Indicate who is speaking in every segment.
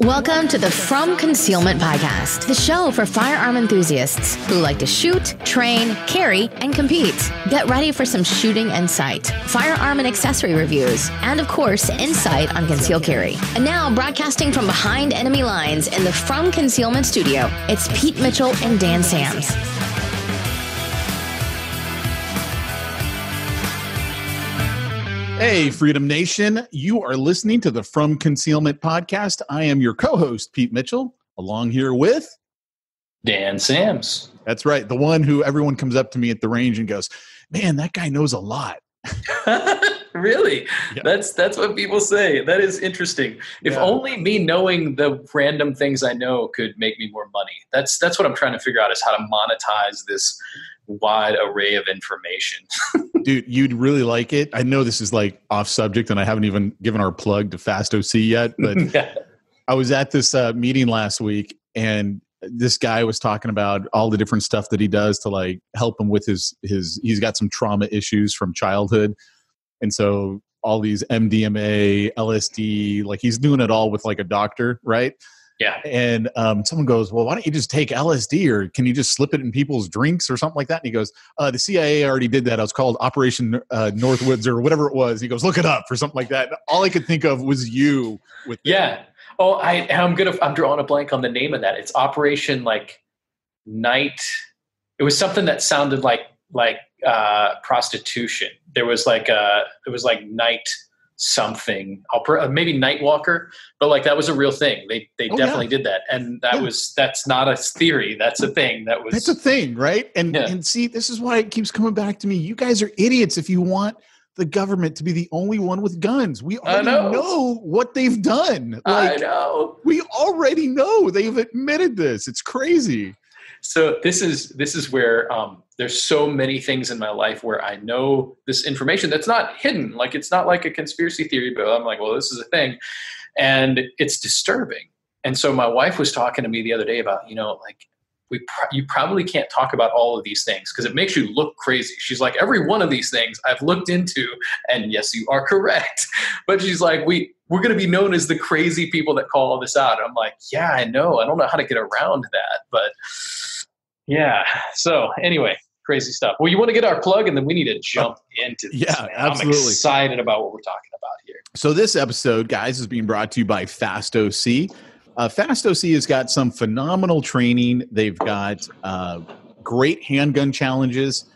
Speaker 1: Welcome to the From Concealment Podcast, the show for firearm enthusiasts who like to shoot, train, carry, and compete. Get ready for some shooting and sight, firearm and accessory reviews, and of course, insight on concealed carry. And now, broadcasting from behind enemy lines in the From Concealment studio, it's Pete Mitchell and Dan Sams.
Speaker 2: Hey, Freedom Nation. You are listening to the From Concealment Podcast. I am your co-host, Pete Mitchell, along here with
Speaker 3: Dan Sams.
Speaker 2: That's right. The one who everyone comes up to me at the range and goes, man, that guy knows a lot.
Speaker 3: Really?
Speaker 2: Yeah.
Speaker 3: That's what people say. That is interesting. If only me knowing the random things I know could make me more money. That's what I'm trying to figure out, is how to monetize this wide array of information.
Speaker 2: Dude, you'd really like it. I know this is like off subject and I haven't even given our plug to Fast OC yet, but
Speaker 3: Yeah.
Speaker 2: I was at this meeting last week and this guy was talking about all the different stuff that he does to like help him with his he's got some trauma issues from childhood. And so all these MDMA, LSD, like he's doing it all with like a doctor, right?
Speaker 3: Yeah.
Speaker 2: And someone goes, well, why don't you just take LSD or can you just slip it in people's drinks or something like that? And he goes, the CIA already did that. It was called Operation Northwoods or whatever it was. He goes, look it up or something like that. And all I could think of was you with that.
Speaker 3: Yeah. Oh, I'm drawing a blank on the name of that. It's Operation like Night. It was something that sounded like prostitution. It was like Night something, maybe Nightwalker, but like that was a real thing. They definitely did that, and that's not a theory. That's a thing. That's
Speaker 2: a thing, right? And see, this is why it keeps coming back to me. You guys are idiots if you want the government to be the only one with guns. We already know what they've done. Like, I know. We already know. They've admitted this. It's crazy.
Speaker 3: So this is where there's so many things in my life where I know this information that's not hidden. Like it's not like a conspiracy theory, but I'm like, well, this is a thing, and it's disturbing. And so my wife was talking to me the other day about, like you probably can't talk about all of these things because it makes you look crazy. She's like, every one of these things I've looked into, and yes, you are correct. But she's like, we're going to be known as the crazy people that call all this out. And I'm like, yeah, I know. I don't know how to get around that, but yeah. So anyway, crazy stuff. Well, you want to get our plug and then we need to jump into this.
Speaker 2: Yeah, absolutely.
Speaker 3: I'm excited about what we're talking about here.
Speaker 2: So this episode, guys, is being brought to you by Fast OC. Fast OC has got some phenomenal training. They've got great handgun challenges.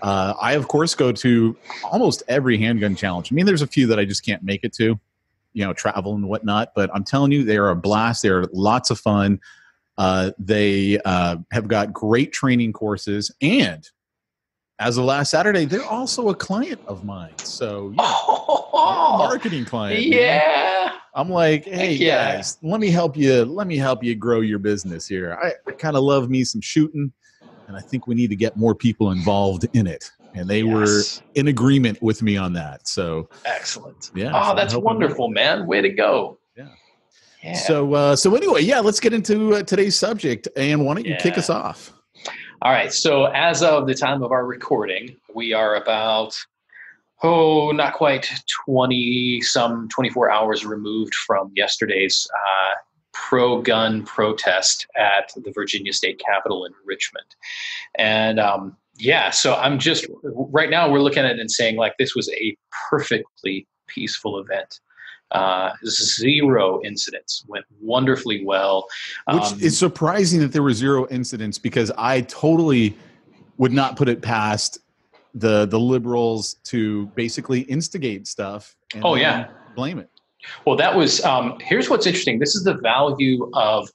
Speaker 2: I, of course, go to almost every handgun challenge. I mean, there's a few that I just can't make it to, travel and whatnot. But I'm telling you, they are a blast. They're lots of fun. They have got great training courses. And as of last Saturday, they're also a client of mine. So, yeah, a marketing client.
Speaker 3: Yeah.
Speaker 2: Man. I'm like, hey, guys, let me help you grow your business here. I kind of love me some shooting, and I think we need to get more people involved in it. And they were in agreement with me on that. So
Speaker 3: excellent.
Speaker 2: Yeah.
Speaker 3: Oh, that's wonderful, man. Way to go.
Speaker 2: Yeah. So anyway, let's get into today's subject. And why don't you kick us off?
Speaker 3: All right. So as of the time of our recording, we are about, not quite 24 hours removed from yesterday's pro-gun protest at the Virginia State Capitol in Richmond. And so I'm just, right now we're looking at it and saying like this was a perfectly peaceful event. Zero incidents, went wonderfully well.
Speaker 2: Which is surprising that there were zero incidents because I totally would not put it past the liberals to basically instigate stuff and blame it.
Speaker 3: Well, that was, here's what's interesting. This is the value of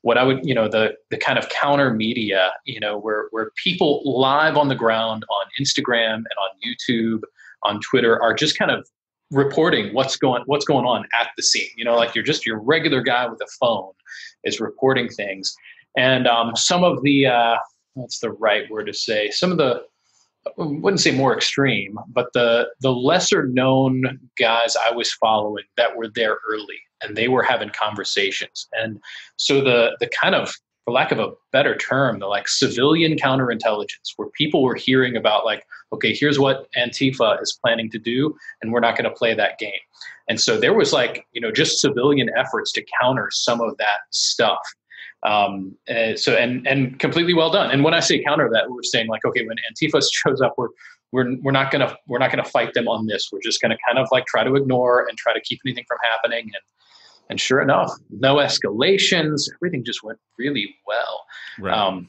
Speaker 3: what I would, the kind of counter media, where people live on the ground on Instagram and on YouTube, on Twitter are just kind of reporting what's going on at the scene. Like you're just your regular guy with a phone is reporting things. And some of the, what's the right word to say? Some of the, I wouldn't say more extreme, but the lesser known guys I was following that were there early and they were having conversations. And so the kind of for lack of a better term, the like civilian counterintelligence, where people were hearing about like, okay, here's what Antifa is planning to do, and we're not going to play that game. And so there was like, just civilian efforts to counter some of that stuff. And completely well done. And when I say counter that, we're saying like, okay, when Antifa shows up, we're not gonna fight them on this. We're just gonna kind of like try to ignore and try to keep anything from happening. And sure enough, no escalations. Everything just went really well.
Speaker 2: Right.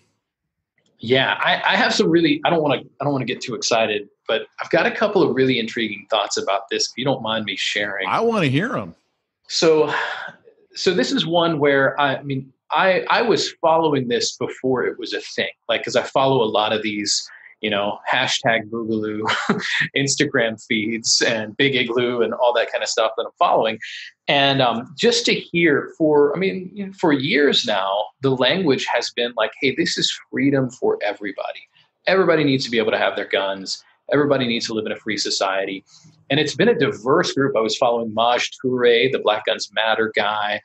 Speaker 3: I have some really. I don't want to get too excited, but I've got a couple of really intriguing thoughts about this. If you don't mind me sharing,
Speaker 2: I want to hear them.
Speaker 3: So this is one where I was following this before it was a thing, like, because I follow a lot of these, hashtag Boogaloo Instagram feeds and Big Igloo and all that kind of stuff that I'm following. And just to hear for years now, the language has been like, hey, this is freedom for everybody. Everybody needs to be able to have their guns. Everybody needs to live in a free society. And it's been a diverse group. I was following Maj Toure, the Black Guns Matter guy,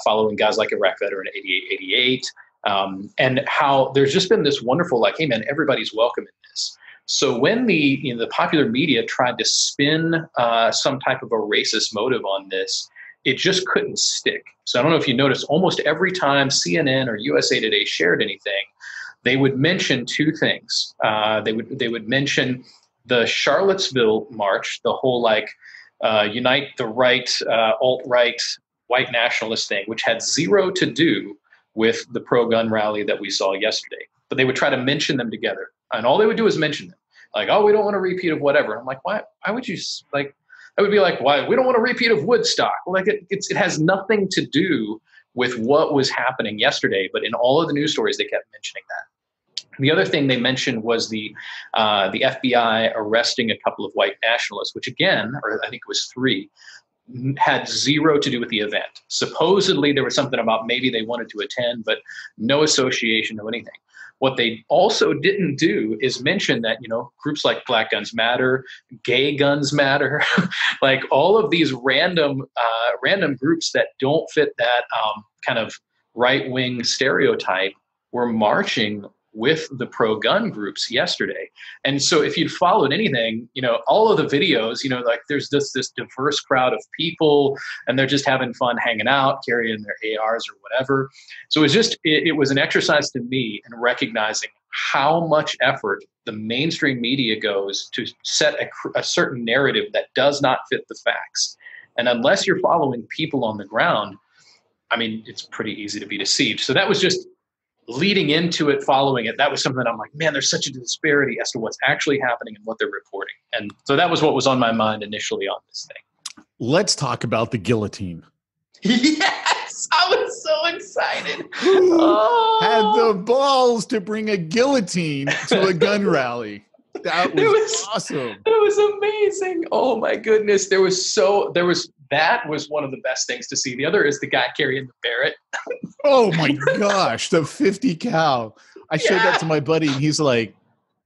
Speaker 3: following guys like Iraq Veteran 8888, and how there's just been this wonderful, like, hey, man, everybody's welcome in this. So when the popular media tried to spin some type of a racist motive on this, it just couldn't stick. So I don't know if you noticed, almost every time CNN or USA Today shared anything, they would mention two things. They would mention the Charlottesville march, the whole like unite the right, alt-right, white nationalist thing, which had zero to do with the pro-gun rally that we saw yesterday. But they would try to mention them together. And all they would do is mention them. Like, oh, we don't want a repeat of whatever. I'm like, why would you, like, that would be like, why? We don't want a repeat of Woodstock. Well, like, it has nothing to do with what was happening yesterday. But in all of the news stories, they kept mentioning that. The other thing they mentioned was the FBI arresting a couple of white nationalists, which again, or I think it was 3, had zero to do with the event. Supposedly there was something about maybe they wanted to attend, but no association, no anything. What they also didn't do is mention that, groups like Black Guns Matter, Gay Guns Matter, like all of these random groups that don't fit that kind of right-wing stereotype were marching with the pro-gun groups yesterday. And so if you'd followed anything, all of the videos, like there's this diverse crowd of people and they're just having fun hanging out, carrying their ARs or whatever. So it was an exercise to me in recognizing how much effort the mainstream media goes to set a certain narrative that does not fit the facts. And unless you're following people on the ground, it's pretty easy to be deceived. So that was just leading into it, following it, that was something that I'm like, man, there's such a disparity as to what's actually happening and what they're reporting. And so that was what was on my mind initially on this thing.
Speaker 2: Let's talk about the guillotine.
Speaker 3: Yes, I was so excited.
Speaker 2: Had the balls to bring a guillotine to a gun rally. That was awesome.
Speaker 3: It was amazing. Oh my goodness. That was one of the best things to see. The other is the guy carrying the Barrett.
Speaker 2: Oh my gosh, the 50 cal. I showed that to my buddy and he's like,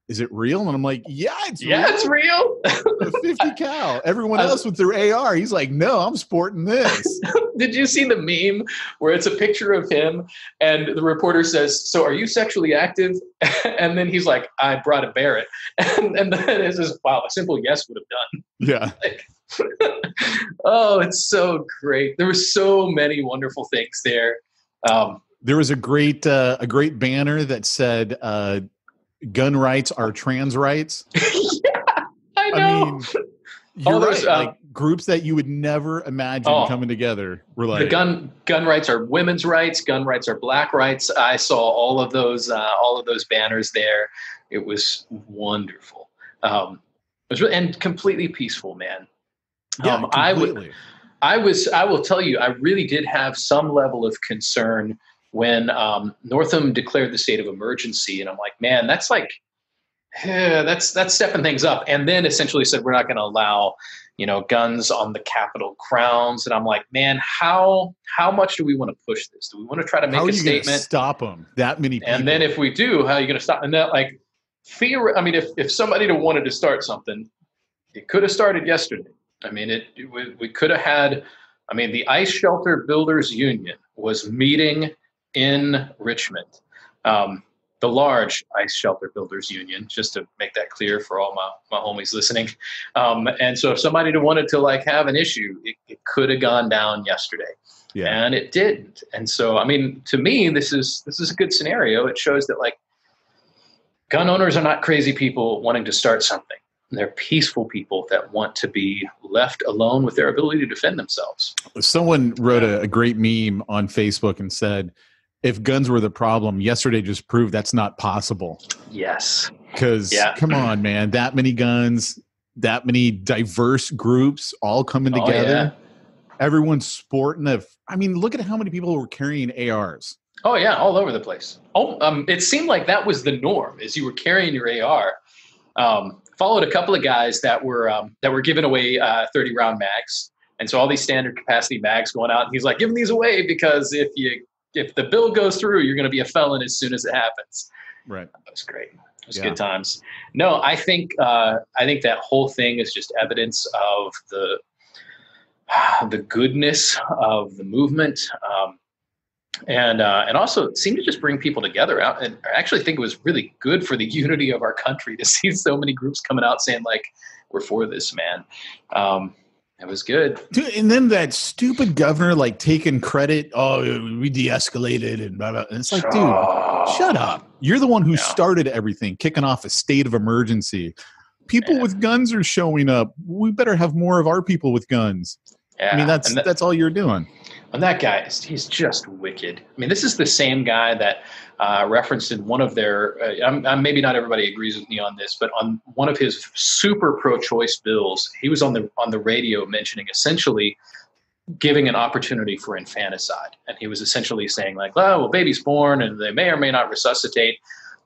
Speaker 2: is it real? And I'm like, yeah, it's real.
Speaker 3: It's real.
Speaker 2: The 50 cal. Everyone else with their AR. He's like, no, I'm sporting this.
Speaker 3: Did you see the meme where it's a picture of him and the reporter says, so are you sexually active? And then he's like, I brought a Barrett. And then it's just, wow, a simple yes would have done.
Speaker 2: Yeah.
Speaker 3: Oh, it's so great. There were so many wonderful things there.
Speaker 2: There was a great banner that said, gun rights are trans rights.
Speaker 3: Yeah, I know.
Speaker 2: You're right. Like groups that you would never imagine coming together were like,
Speaker 3: the gun rights are women's rights. Gun rights are black rights. I saw all of those banners there. It was wonderful. It was really, and completely peaceful, man.
Speaker 2: Yeah, completely.
Speaker 3: I will tell you, I really did have some level of concern when Northam declared the state of emergency, and I'm like, man, that's like, that's stepping things up. And then essentially said we're not going to allow, guns on the Capitol grounds. And I'm like, man, how much do we want to push this? Do we want to try to make a statement?
Speaker 2: Stop them? That many people.
Speaker 3: And then if we do, how are you going to stop? And that, like, if somebody wanted to start something, it could have started yesterday. We could have had. The Ice Shelter Builders Union was meeting in Richmond. The large ice shelter builders union, just to make that clear for all my homies listening. And so if somebody wanted to like have an issue, it could have gone down yesterday. Yeah. And it didn't. And so, I mean, to me, this is a good scenario. It shows that like gun owners are not crazy people wanting to start something. They're peaceful people that want to be left alone with their ability to defend themselves.
Speaker 2: Someone wrote a great meme on Facebook and said, if guns were the problem, yesterday just proved that's not possible.
Speaker 3: Yes.
Speaker 2: Because come on, man, that many guns, that many diverse groups all coming together. Yeah. Everyone's sporting I mean, look at how many people were carrying ARs.
Speaker 3: Oh yeah, all over the place. It seemed like that was the norm, is you were carrying your AR. Followed a couple of guys that were giving away 30-round mags, and so all these standard capacity mags going out. And he's like, giving these away because if the bill goes through, you're going to be a felon as soon as it happens. Right. That was great. It was good times. No, I think that whole thing is just evidence of the goodness of the movement. And also it seemed to just bring people together out. And I actually think it was really good for the unity of our country to see so many groups coming out saying like, we're for this, man. It was good.
Speaker 2: Dude, and then that stupid governor like taking credit. Oh, we de-escalated and blah, blah. And it's like, dude, shut up. You're the one who started everything, kicking off a state of emergency. People with guns are showing up. We better have more of our people with guns. Yeah. I mean, that's all you're doing.
Speaker 3: And that guy, he's just wicked. I mean, this is the same guy that referenced in one of their, maybe not everybody agrees with me on this, but on one of his super pro-choice bills, he was on the radio mentioning essentially giving an opportunity for infanticide. And he was essentially saying like, oh, well, baby's born and they may or may not resuscitate.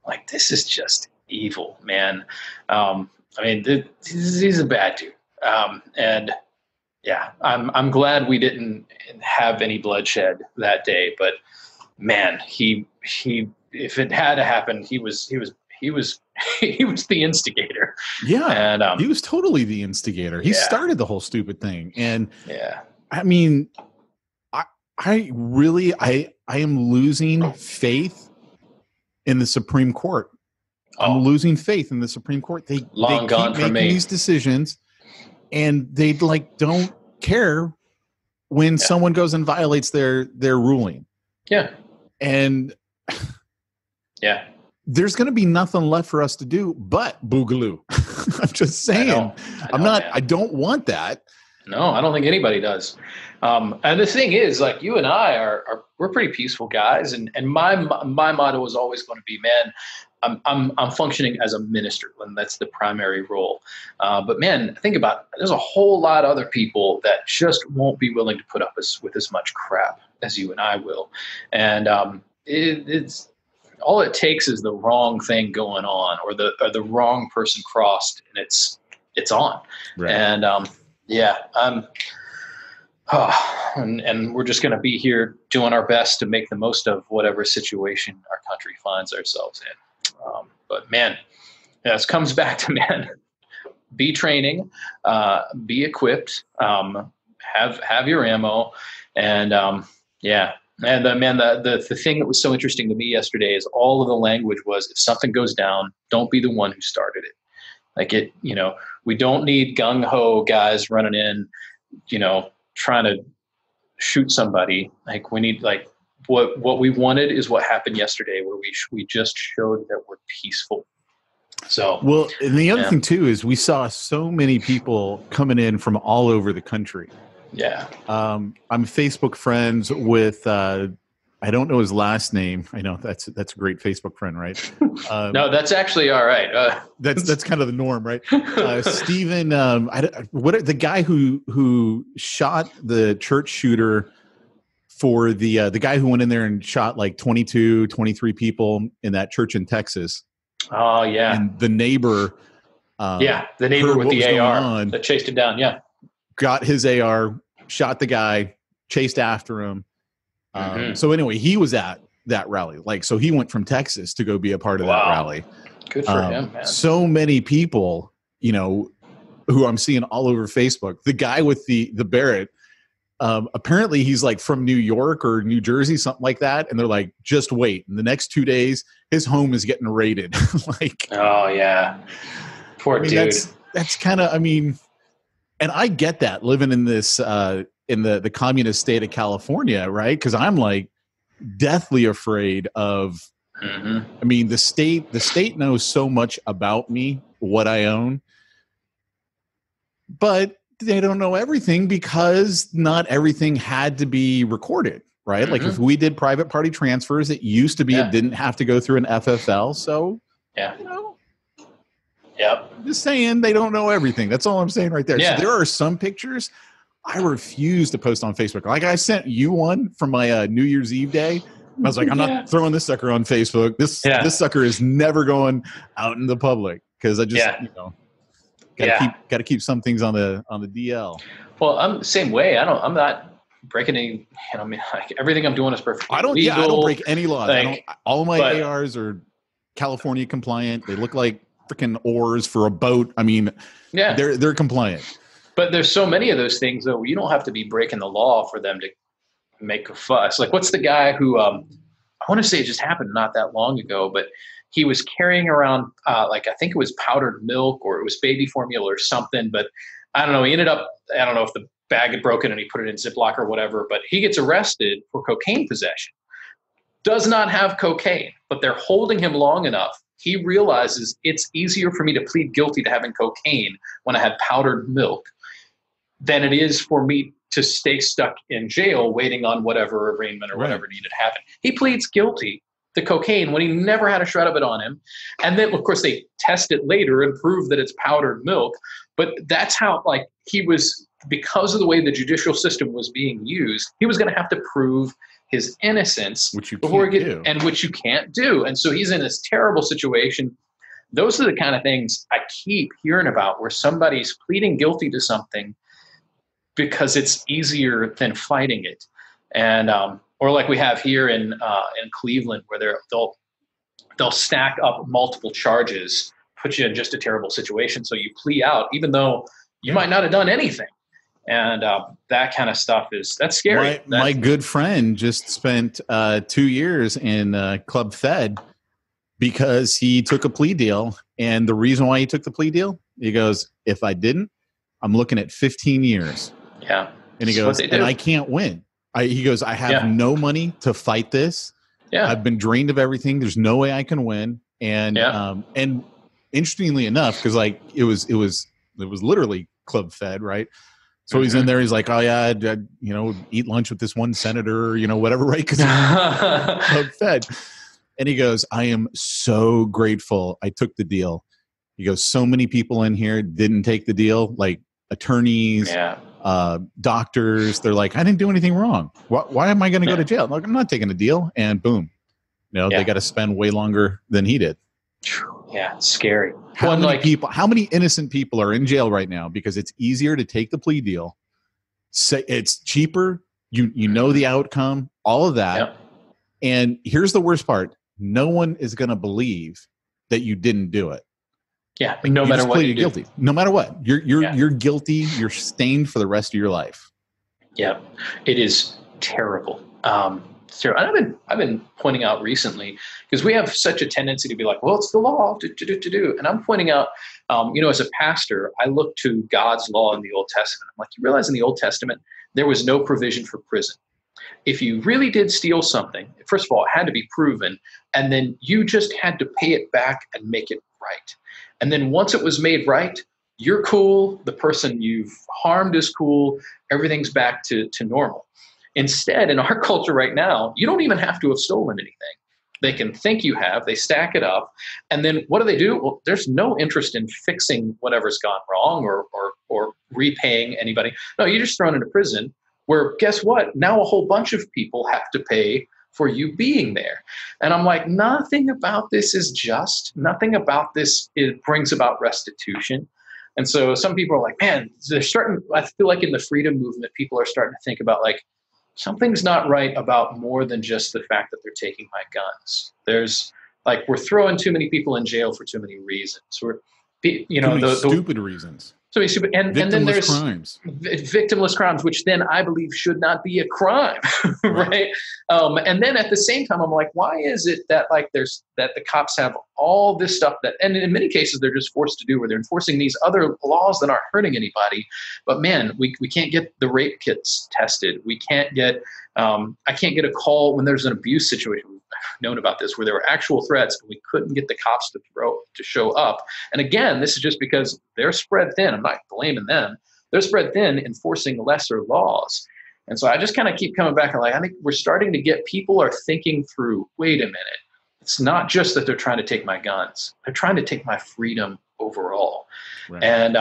Speaker 3: Like, this is just evil, man. I mean, he's a bad dude. And yeah, I'm glad we didn't have any bloodshed that day, but man, he if it had to happen, he was the instigator.
Speaker 2: Yeah, and he was totally the instigator. He started the whole stupid thing, and I mean, I really am losing faith in the Supreme Court. I'm losing faith in the Supreme Court. They keep making these decisions. And they like don't care when someone goes and violates their ruling. Yeah. And there's going to be nothing left for us to do but boogaloo. I'm just saying. I don't want that.
Speaker 3: No, I don't think anybody does. And the thing is, like, you and I we're pretty peaceful guys, and my motto is always going to be, man, I'm functioning as a minister, and that's the primary role. But man, think about it. There's a whole lot of other people that just won't be willing to put up with as much crap as you and I will. And it's all it takes is the wrong thing going on, or the wrong person crossed, and it's on. Right. And and we're just going to be here doing our best to make the most of whatever situation our country finds ourselves in. But man, this comes back to, man, be training, be equipped, have your ammo, and And man, the thing that was so interesting to me yesterday is all of the language was, if something goes down, don't be the one who started it. Like we don't need gung ho guys running in, trying to shoot somebody. Like, we need, like, what we wanted is what happened yesterday, where we just showed that we're peaceful. So,
Speaker 2: well, and the other thing too is we saw so many people coming in from all over the country.
Speaker 3: Yeah.
Speaker 2: I'm Facebook friends with, I don't know his last name. I know that's a great Facebook friend, right?
Speaker 3: No, that's actually all right.
Speaker 2: That's kind of the norm, right? Steven, the guy who shot the church shooter for the guy who went in there and shot like 22, 23 people in that church in Texas.
Speaker 3: Oh yeah.
Speaker 2: And the neighbor.
Speaker 3: The neighbor with the AR that chased him down. Yeah.
Speaker 2: Got his AR, shot the guy, chased after him. So anyway, he was at that rally. Like, so he went from Texas to go be a part of that rally.
Speaker 3: Good for him, man.
Speaker 2: So many people, who I'm seeing all over Facebook. The guy with the Barrett, apparently he's like from New York or New Jersey, something like that. And they're like, just wait. In the next 2 days, his home is getting raided. Like,
Speaker 3: oh yeah, poor dude.
Speaker 2: That's kind of, I mean, and I get that living in this, in the communist state of California, right? Because I'm like deathly afraid of, I mean, the state knows so much about me, what I own, but they don't know everything because not everything had to be recorded, right? Like if we did private party transfers, it used to be it didn't have to go through an FFL. So, you know, I'm just saying they don't know everything. That's all I'm saying right there. So there are some pictures I refuse to post on Facebook. Like I sent you one from my New Year's Eve day. I was like, I'm not throwing this sucker on Facebook. This sucker is never going out in the public because I just, you know, got to keep some things on the DL.
Speaker 3: Well, I'm the same way. I'm not breaking any. You know, I mean, like everything I'm doing is perfect.
Speaker 2: I don't break any laws.
Speaker 3: Like,
Speaker 2: all my ARs are California compliant. They look like freaking oars for a boat. I mean, they're compliant.
Speaker 3: But there's so many of those things though. You don't have to be breaking the law for them to make a fuss. Like, what's the guy who? I want to say it just happened not that long ago, but he was carrying around like I think it was powdered milk or it was baby formula or something. But I don't know. He ended up. I don't know if the bag had broken and he put it in Ziploc or whatever. But he gets arrested for cocaine possession. Does not have cocaine, but they're holding him long enough. He realizes it's easier for me to plead guilty to having cocaine when I had powdered milk than it is for me to stay stuck in jail waiting on whatever arraignment or whatever needed to happen. He pleads guilty to cocaine when he never had a shred of it on him. And then, of course, they test it later and prove that it's powdered milk. But that's how, like, he was, because of the way the judicial system was being used, he was going to have to prove his innocence.
Speaker 2: Which you can't do.
Speaker 3: And which you can't do. And so he's in this terrible situation. Those are the kind of things I keep hearing about where somebody's pleading guilty to something because it's easier than fighting it. And or like we have here in Cleveland where they'll stack up multiple charges, put you in just a terrible situation. So you plea out, even though you might not have done anything. And that kind of stuff that's scary.
Speaker 2: My good friend just spent 2 years in Club Fed because he took a plea deal. And the reason why he took the plea deal, he goes, if I didn't, I'm looking at 15 years.
Speaker 3: Yeah.
Speaker 2: And he goes, and I can't win. He goes, I have no money to fight this. Yeah. I've been drained of everything. There's no way I can win. And and interestingly enough, because like it was literally Club Fed, right? So he's in there. He's like, oh yeah, I'd eat lunch with this one senator, whatever, right? Because Club Fed. And he goes, I am so grateful I took the deal. He goes, so many people in here didn't take the deal, like attorneys, doctors. They're like, I didn't do anything wrong. Why am I going to go to jail? Like, I'm not taking a deal. And boom, they got to spend way longer than he did.
Speaker 3: Yeah, it's scary.
Speaker 2: How many innocent people are in jail right now because it's easier to take the plea deal? Say it's cheaper. You know the outcome, all of that. Yep. And here's the worst part. No one is going to believe that you didn't do it.
Speaker 3: Yeah, no matter what you do.
Speaker 2: Guilty. No matter what. You're guilty. You're stained for the rest of your life. Yeah,
Speaker 3: it is terrible. And I've been pointing out recently, because we have such a tendency to be like, well, it's the law to do. And I'm pointing out, as a pastor, I look to God's law in the Old Testament. I'm like, you realize in the Old Testament, there was no provision for prison. If you really did steal something, first of all, it had to be proven. And then you just had to pay it back and make it right. And then once it was made right, you're cool. The person you've harmed is cool. Everything's back to normal. Instead, in our culture right now, you don't even have to have stolen anything. They can think you have. They stack it up. And then what do? Well, there's no interest in fixing whatever's gone wrong or repaying anybody. No, you're just thrown into prison where, guess what? Now a whole bunch of people have to pay for you being there. And I'm like, nothing about this is just. Nothing about this brings about restitution. And so some people are like, man, I feel like in the freedom movement, people are starting to think about like, something's not right about more than just the fact that they're taking my guns. There's like, we're throwing too many people in jail for too many reasons. We're,
Speaker 2: stupid reasons.
Speaker 3: So many stupid, and then there's
Speaker 2: crimes.
Speaker 3: Victimless crimes, which then I believe should not be a crime, right? And then at the same time, I'm like, why is it that like that the cops have all this stuff that, and in many cases they're just forced to do, where they're enforcing these other laws that aren't hurting anybody, but man, we can't get the rape kits tested. We can't get, I can't get a call when there's an abuse situation. We've known about this, where there were actual threats and we couldn't get the cops to show up. And again, this is just because they're spread thin. I'm not blaming them. They're spread thin enforcing lesser laws. And so I just kind of keep coming back and like, I think we're starting to get, people are thinking through, wait a minute. It's not just that they're trying to take my guns. They're trying to take my freedom overall. Right. And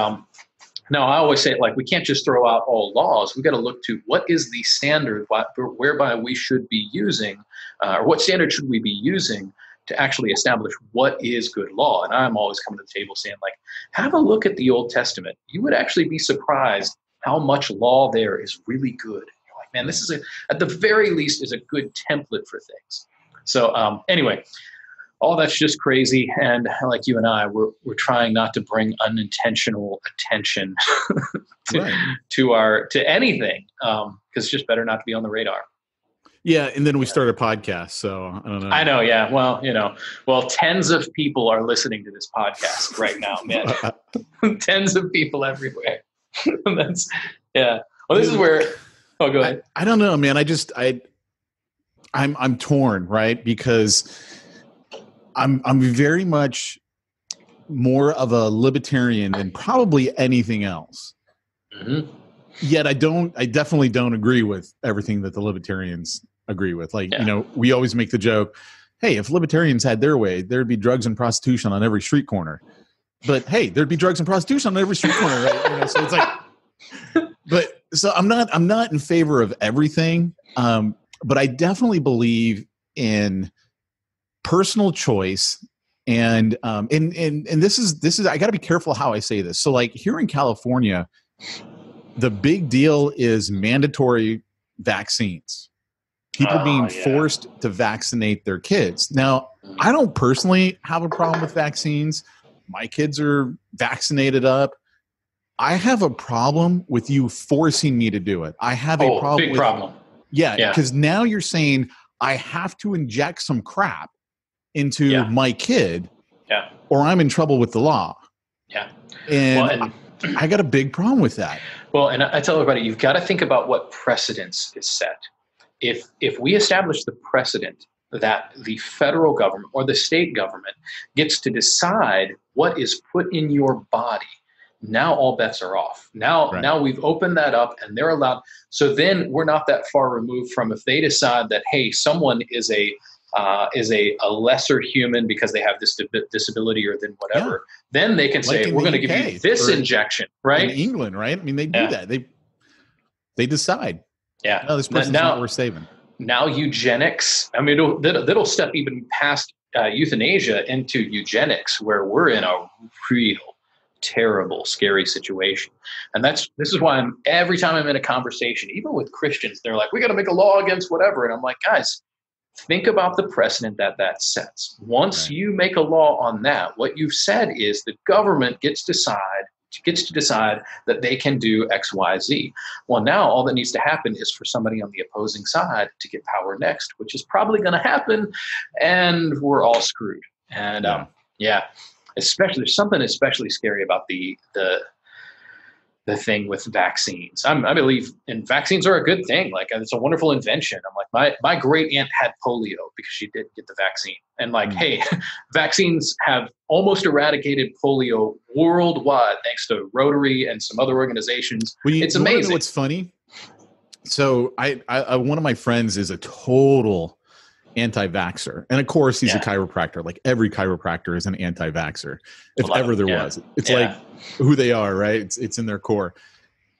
Speaker 3: now I always say it like, we can't just throw out all laws. We've got to look to what is the standard whereby we should be using, or what standard should we be using to actually establish what is good law. And I'm always coming to the table saying like, have a look at the Old Testament. You would actually be surprised how much law there is really good. You're like, man, this is at the very least is a good template for things. So anyway, all that's just crazy. And like you and I, we're trying not to bring unintentional attention to anything, because it's just better not to be on the radar.
Speaker 2: Yeah, and then we start a podcast, so I don't know.
Speaker 3: I know, yeah. Well, tens of people are listening to this podcast right now, man. Tens of people everywhere. That's yeah. Well, this is where. Oh, go ahead.
Speaker 2: I don't know, man. I'm torn, right? Because I'm very much more of a libertarian than probably anything else. Mm-hmm. Yet I definitely don't agree with everything that the libertarians agree with. Like, we always make the joke, hey, if libertarians had their way, there'd be drugs and prostitution on every street corner. But hey, there'd be drugs and prostitution on every street corner, right? So it's like, but so I'm not in favor of everything. But I definitely believe in personal choice. And this is, I got to be careful how I say this. So like here in California, the big deal is mandatory vaccines. People being forced to vaccinate their kids. Now, I don't personally have a problem with vaccines. My kids are vaccinated up. I have a problem with you forcing me to do it. I have a problem.
Speaker 3: Big problem.
Speaker 2: Yeah, because now you're saying I have to inject some crap into my kid, or I'm in trouble with the law. Yeah, and I got a big problem with that.
Speaker 3: Well, and I tell everybody, you've got to think about what precedence is set. If we establish the precedent that the federal government or the state government gets to decide what is put in your body, now all bets are off. Now we've opened that up and they're allowed. So then we're not that far removed from if they decide that, hey, someone is a lesser human because they have this disability or then whatever, then they can say, we're going to give you this injection, right?
Speaker 2: In England, right? I mean, they do that. They decide.
Speaker 3: Yeah.
Speaker 2: No, this person's not worth saving.
Speaker 3: Now eugenics, I mean, that'll step even past euthanasia into eugenics, where we're in a real terrible, scary situation. And this is why every time I'm in a conversation, even with Christians, they're like, we got to make a law against whatever. And I'm like, guys, think about the precedent that sets. Once you make a law on that, what you've said is the government gets to decide that they can do X, Y, Z. Well, now all that needs to happen is for somebody on the opposing side to get power next, which is probably going to happen, and we're all screwed. And especially there's something especially scary about the thing with vaccines. I believe in vaccines are a good thing. Like, it's a wonderful invention. I'm like, my great aunt had polio because she did get the vaccine. And like, hey, vaccines have almost eradicated polio worldwide thanks to Rotary and some other organizations. It's amazing.
Speaker 2: You know what's funny? So I one of my friends is a total anti-vaxxer. And of course he's a chiropractor. Like every chiropractor is an anti-vaxxer. If ever there was. It's like who they are, right? It's in their core.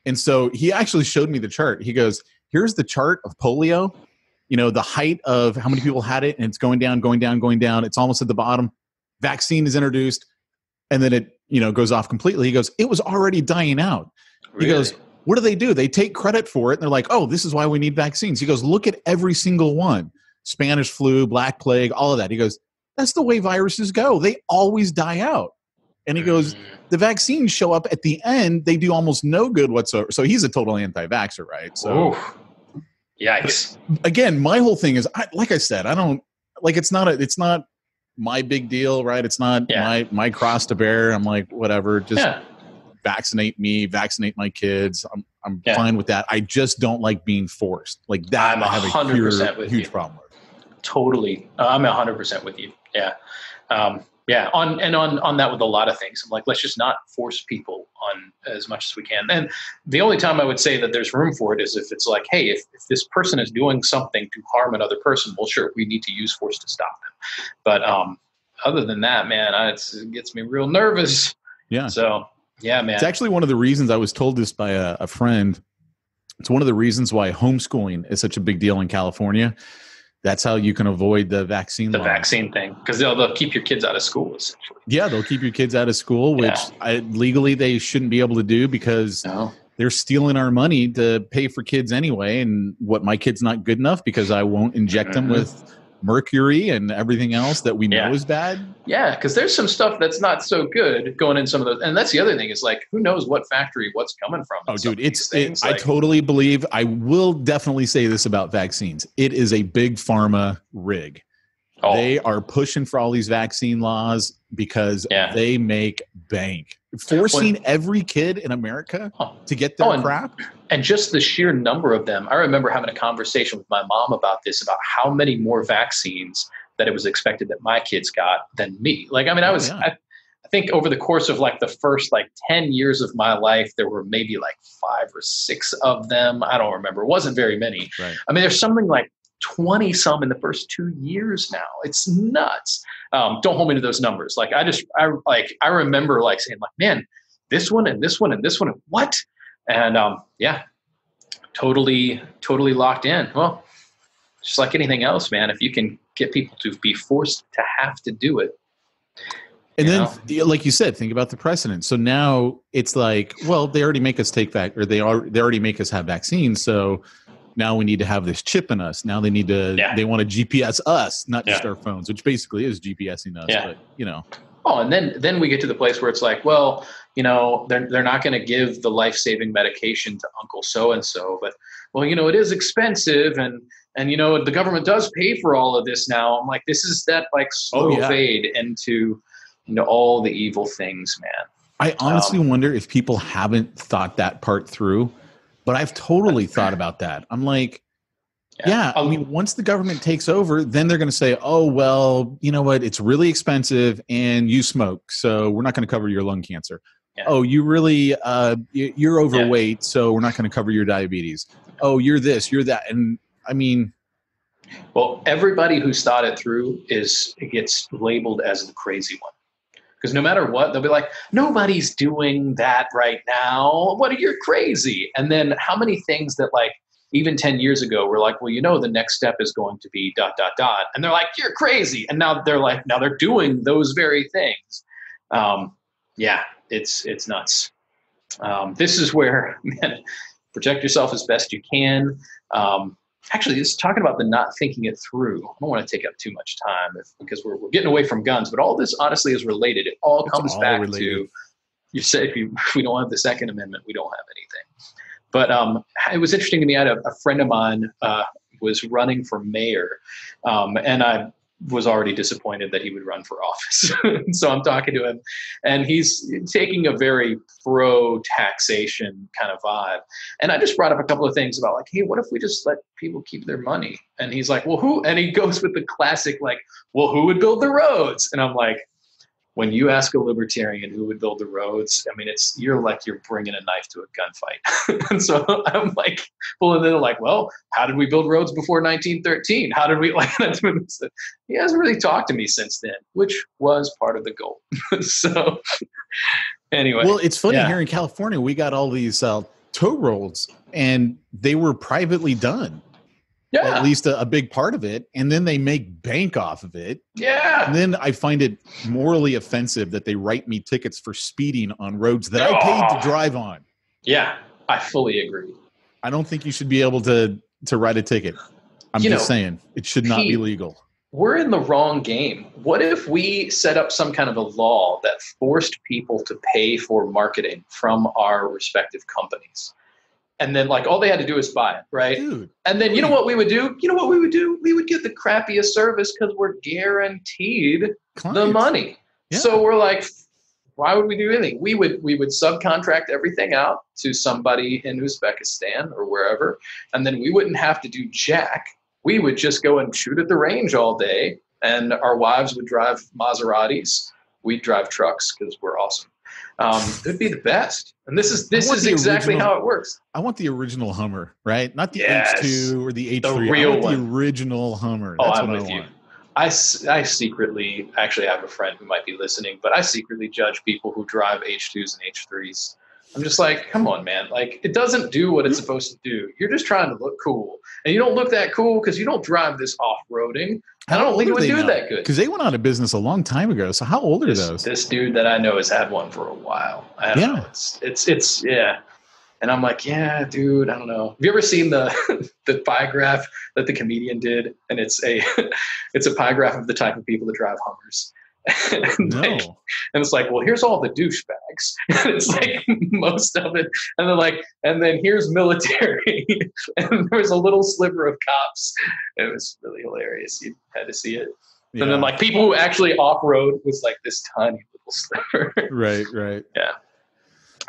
Speaker 2: And so he actually showed me the chart. He goes, here's the chart of polio, the height of how many people had it, and it's going down, going down, going down. It's almost at the bottom. Vaccine is introduced, and then it, goes off completely. He goes, it was already dying out. Really? He goes, what do? They take credit for it. And they're like, oh, this is why we need vaccines. He goes, look at every single one. Spanish flu, Black Plague, all of that. He goes, that's the way viruses go. They always die out. And he goes, the vaccines show up at the end. They do almost no good whatsoever. So he's a total anti-vaxxer, right? So,
Speaker 3: oof. Yikes.
Speaker 2: Again, my whole thing is, like I said, I don't like, it's not my big deal, right? It's not my cross to bear. I'm like, whatever, just vaccinate me, vaccinate my kids. I'm fine with that. I just don't like being forced like that. I have a huge problem with.
Speaker 3: Totally. I'm 100% with you. Yeah. On that with a lot of things. I'm like, let's just not force people on as much as we can. And the only time I would say that there's room for it is if it's like, hey, if this person is doing something to harm another person, well, sure, we need to use force to stop them. But other than that, man, it gets me real nervous.
Speaker 2: Yeah.
Speaker 3: So, yeah, man.
Speaker 2: It's actually one of the reasons I was told this by a friend. It's one of the reasons why homeschooling is such a big deal in California. That's how you can avoid the vaccine laws.
Speaker 3: Vaccine thing, because they'll keep your kids out of school, essentially.
Speaker 2: Yeah, they'll keep your kids out of school, which legally they shouldn't be able to do because they're stealing our money to pay for kids anyway. And what, my kid's not good enough because I won't inject them with mercury and everything else that we know is bad.
Speaker 3: Yeah, because there's some stuff that's not so good going in some of those. And that's the other thing is like, who knows what factory, what's coming from.
Speaker 2: Oh, dude, I totally believe, I will definitely say this about vaccines. It is a big pharma rig. Oh. They are pushing for all these vaccine laws because they make bank. Forcing every kid in America to get their crap.
Speaker 3: And just the sheer number of them. I remember having a conversation with my mom about this, about how many more vaccines that it was expected that my kids got than me. Like, I mean, I think over the course of like the first like 10 years of my life, there were maybe like 5 or 6 of them. I don't remember. It wasn't very many. Right. I mean, there's something like 20 some in the first 2 years now. It's nuts. Don't hold me to those numbers. Like I remember like saying like, man, this one and this one and this one, and what? And totally locked in. Well, just like anything else, man, if you can get people to be forced to have to do it.
Speaker 2: And then, like you said, think about the precedent. So now it's like, well, they already make us they already make us have vaccines. So now we need to have this chip in us. Now they need to, they want to GPS us, not just our phones, which basically is GPSing us, but
Speaker 3: Oh, and then we get to the place where it's like, well, they're not going to give the life-saving medication to Uncle so-and-so, but well, it is expensive and the government does pay for all of this now. I'm like, this is that like slow fade into all the evil things, man.
Speaker 2: I honestly wonder if people haven't thought that part through. But I've totally thought about that. I'm like, I mean, once the government takes over, then they're going to say, oh, well, you know what? It's really expensive and you smoke, so we're not going to cover your lung cancer. Yeah. Oh, you really, you're overweight, so we're not going to cover your diabetes. Oh, you're this, you're that. And I mean.
Speaker 3: Well, everybody who's thought it through gets labeled as the crazy one. Because no matter what, they'll be like, nobody's doing that right now. You're crazy. And then how many things that like even 10 years ago were like, well, the next step is going to be ... And they're like, you're crazy. And now they're doing those very things. It's nuts. This is where, man, protect yourself as best you can. Actually, just talking about the not thinking it through. I don't want to take up too much time because we're getting away from guns, but all this honestly is related. It all comes back to, you say if we don't have the Second Amendment, we don't have anything. But it was interesting to me. I had a friend of mine was running for mayor, and I was already disappointed that he would run for office. So I'm talking to him, and he's taking a very pro-taxation kind of vibe. And I just brought up a couple of things about like, hey, what if we just let people keep their money? And he's like, well, who? And he goes with the classic, like, well, who would build the roads? And I'm like, when you ask a libertarian who would build the roads, I mean, you're bringing a knife to a gunfight. And so I'm like, well, and they're like, well, how did we build roads before 1913? How did we he hasn't really talked to me since then, which was part of the goal. So anyway.
Speaker 2: Well, it's funny here in California, we got all these tow roads and they were privately done. Yeah. At least a big part of it. And then they make bank off of it.
Speaker 3: Yeah.
Speaker 2: And then I find it morally offensive that they write me tickets for speeding on roads that I paid to drive on.
Speaker 3: Yeah, I fully agree.
Speaker 2: I don't think you should be able to write a ticket. I'm just saying it should not be legal.
Speaker 3: we're in the wrong game. What if we set up some kind of a law that forced people to pay for marketing from our respective companies? And then like all they had to do is buy it, right?
Speaker 2: Dude,
Speaker 3: and then you know what we would do? We would get the crappiest service because we're guaranteed the money. Yeah. So we're like, why would we do anything? We would subcontract everything out to somebody in Uzbekistan or wherever, and then we wouldn't have to do jack. We would just go and shoot at the range all day, and our wives would drive Maseratis. We'd drive trucks because we're awesome. It'd be the best. And this is exactly how it works.
Speaker 2: I want the original Hummer, right? Not the H2 or the H3.
Speaker 3: The real
Speaker 2: I want
Speaker 3: one.
Speaker 2: The original Hummer. That's
Speaker 3: I'm
Speaker 2: what
Speaker 3: with
Speaker 2: I
Speaker 3: you.
Speaker 2: want.
Speaker 3: I secretly, actually have a friend who might be listening, but I secretly judge people who drive H2s and H3s. I'm just like, come on, man. Like, it doesn't do what it's supposed to do. You're just trying to look cool. And you don't look that cool because you don't drive this off-roading. I don't think it would do that good.
Speaker 2: Because they went out of business a long time ago. So how old are those?
Speaker 3: This dude that I know has had one for a while. I don't know. It's yeah. And I'm like, yeah, dude, I don't know. Have you ever seen the pie graph that the comedian did? And it's a pie graph of the type of people that drive Hummers.
Speaker 2: No.
Speaker 3: And it's like, well, here's all the douchebags. And it's like most of it. And they're like, and then here's military. And there was a little sliver of cops. It was really hilarious. You had to see it. Yeah. And then like people who actually off-road was like this tiny little sliver.
Speaker 2: Right.
Speaker 3: Yeah.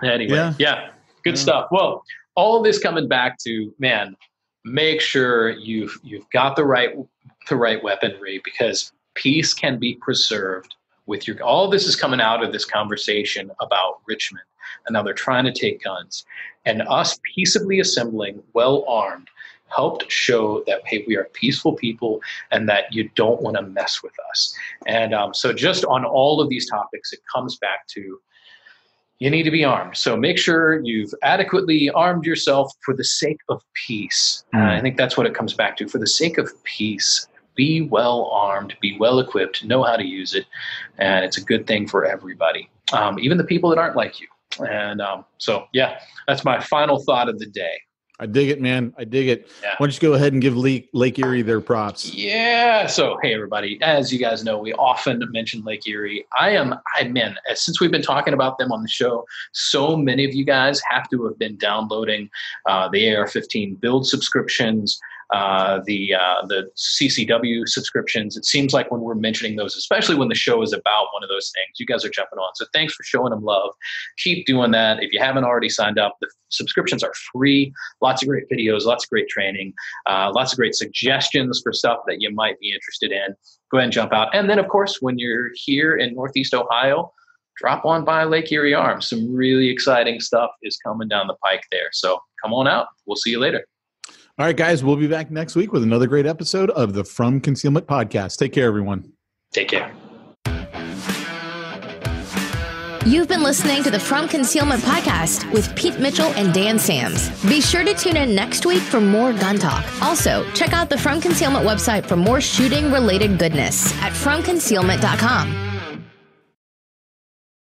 Speaker 3: Anyway, yeah. Good stuff. Well, all of this coming back to, man, make sure you've got the right weaponry, because peace can be preserved with your. All this is coming out of this conversation about Richmond, and now they're trying to take guns, and us peaceably assembling, well armed, helped show that, hey, we are peaceful people, and that you don't want to mess with us. And so, just on all of these topics, it comes back to, you need to be armed. So make sure you've adequately armed yourself for the sake of peace. I think that's what it comes back to. For the sake of peace, be well armed, be well equipped, know how to use it. And it's a good thing for everybody, even the people that aren't like you. And so, yeah, that's my final thought of the day.
Speaker 2: I dig it, man. I dig it.
Speaker 3: Yeah.
Speaker 2: Why don't you go ahead and give Lake Erie their props?
Speaker 3: Yeah. So, hey, everybody, as you guys know, we often mention Lake Erie. Since we've been talking about them on the show, so many of you guys have to have been downloading the AR-15 build subscriptions, the CCW subscriptions. It seems like when we're mentioning those, especially when the show is about one of those things, you guys are jumping on. So thanks for showing them love. Keep doing that. If you haven't already signed up, the subscriptions are free. Lots of great videos, lots of great training, lots of great suggestions for stuff that you might be interested in. Go ahead and jump out. And then, of course, when you're here in Northeast Ohio, drop on by Lake Erie Arms. Some really exciting stuff is coming down the pike there. So come on out. We'll see you later.
Speaker 2: All right, guys, we'll be back next week with another great episode of the From Concealment Podcast. Take care, everyone.
Speaker 3: Take care.
Speaker 1: You've been listening to the From Concealment Podcast with Pete Mitchell and Dan Sams. Be sure to tune in next week for more gun talk. Also, check out the From Concealment website for more shooting-related goodness at FromConcealment.com.